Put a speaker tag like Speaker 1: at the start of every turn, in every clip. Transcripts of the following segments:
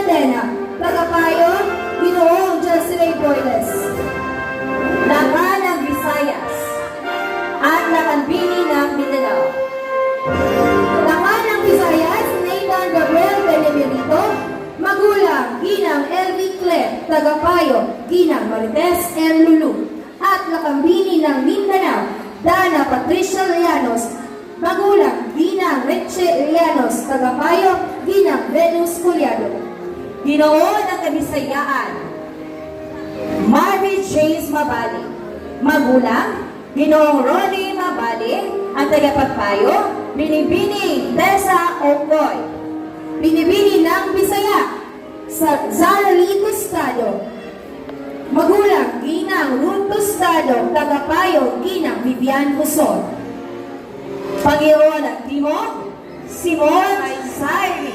Speaker 1: Cadena, tagapayo, Ginoong Jocelyn Boyles.
Speaker 2: Laban ng Visayas at Lakanbini ng Mindanao.
Speaker 1: Laban ng Visayas, Nathan Gabriel Benemerito, magulang, Ginang LV Clem, tagapayo, Ginang Marites M. Lulu. At Lakambini ng Mindanao, Dana Patricia Llanos, magulang, Ginang Reche Llanos, tagapayo, Ginang Venus Culiado.
Speaker 2: Ginoo ng Kabisayaan, Mary James Mabali. Magulang, Ginoong Ronnie Mabali. Ang tagapagpayo, Binibining Tessa Okoy.
Speaker 1: Binibini ng Bisaya, Zara Lee Tostado. Magulang, Ginang Ruth Tostado, tagapayo, Ginang Vivian Huson.
Speaker 2: Panginoon ng Timog, Simon Sairi.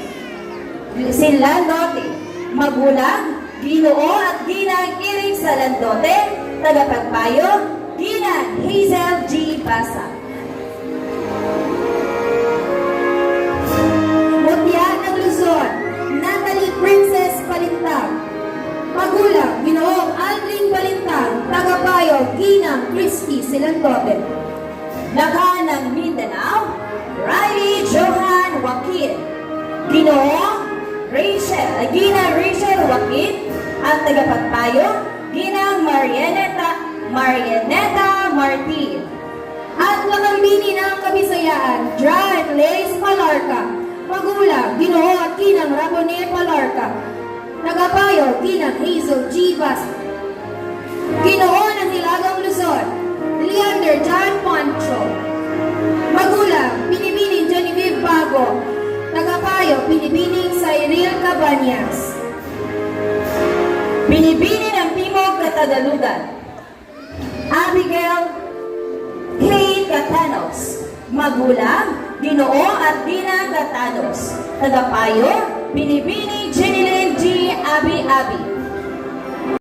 Speaker 2: Silandote. Magulang, Ginoo at Ginang Iring Salandote. Tagapagpayo, Ginang Hazel G. Basa.
Speaker 1: Mutya ng Luzon, Natalie Princess Palintang. Magulang, Ginoong Aldrin Palintang, tagapayo, Ginang Christy Silandote.
Speaker 2: Lakan ng Mindanao, Riley Johan Joaquin. Ginoo Ginang Rachel Joaquin. Ang tagapagpayo, Ginang Marianeta Martin.
Speaker 1: At Lakambini ng Kabisayaan, John Lace Palarca. Magulang, Ginoo at Ginang Rabone Palarca. Tagapayo, Ginang Hazel G. Bas. Ginoo ng Hilagang Luzon, Leander John Poncho. Magulang, Binibining Genevieve Bago. Tagapayo, Binibining Cyril Cabanyas.
Speaker 2: Binibini ng Timog Katagalugan, Abigail Kate Catanos. Magulang, Ginoo at Ginang Catanos. Tagapayo, Binibini Jenilyn G. Abi.